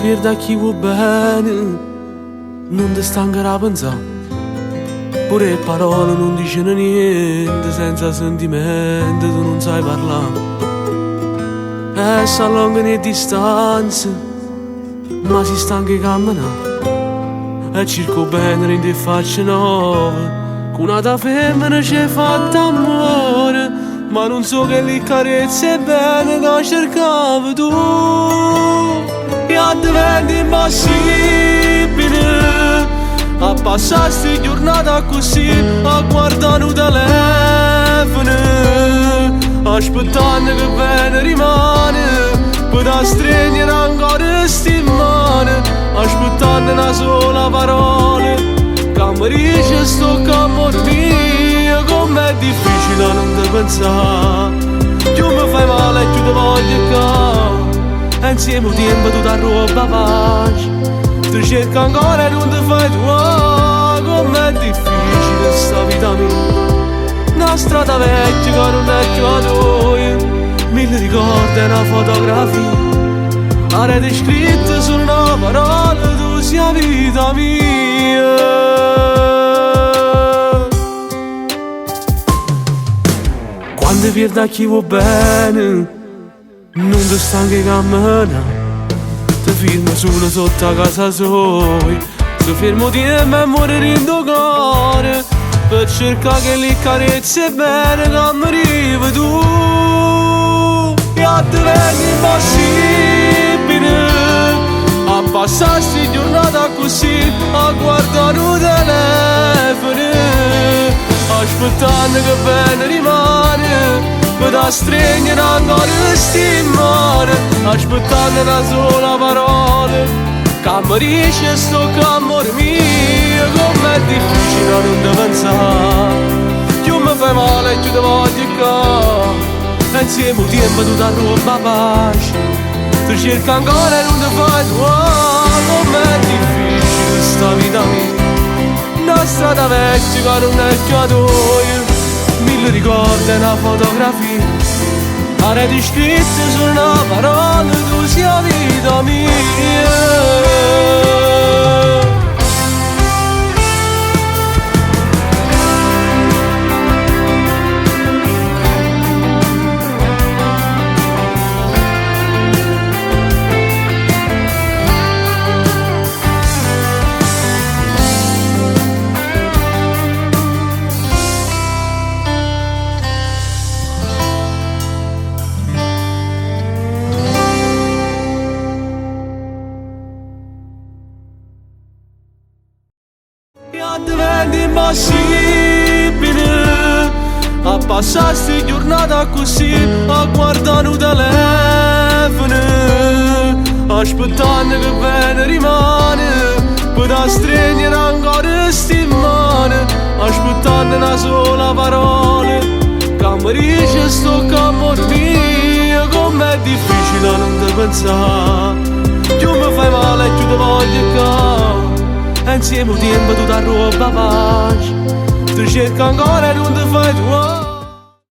perda chi vuoi bene, non ti stancherà a pensare. Pure le parole non dicono niente, senza sentimento tu non sai parlare. E si allungano le distanze, ma si sta anche camminando. E cerco bene in te facce nuove, con una femmina ci è fatta amore, ma non so che le carezze bene che cercavi tu. E diventa impossibile a passare sti giornate così, a guardare il telefono, aspettando che bene rimane, per da stringere ancora sti mani, aspettando una sola parola, che mi dice sto che amor mio, com'è difficile a non te pensare, tu mi fai male e tu ti voglio ca, e insieme al tempo tu ti roba pace. Tu cerchi ancora e non ti fai tua, com'è difficile sta vita mia. Una strada vecchia che non è più a noi, mille ricordi e una fotografia, la rete scritta su una parola, tu sia vita mia. Quando perdi chi vuoi bene, non ti stanchi camminare. Ti fermo solo sotto a casa soi, ti fermo tempo e morire in tuo cuore, per cercare che le carezze bene che mi arrivi tu. E diventa impossibile a passare sti giornate così, a guardare il telefono, aspettando che bene rimane, per da stringere ancora sti mani, aspettando una sola parola, che mi dice sto che amore mio, com'è difficile a non te pensare. Tu mi fai male e tu ti voglio ca, e insieme al tempo tu ti roba pace. Tu cerchi ancora e non ti fai tua, com'è difficile sta vita mia. Una strada vecchia che non è più a noi, mille ricordi e una fotografia, la rete scritta su una parola, tu sia vita mia. Diventa impossibile a passare sti giornate così, a guardare il telefono, aspettando che bene rimane, per da stringere ancora sti mani, aspettando una sola parola, che mi dice sto che amor mio, com'è difficile a non te pensare. Tu mi fai male e tu ti voglio ca, e insieme al tempo tu ti roba pace. Tu cerchi ancora e non ti fai tua.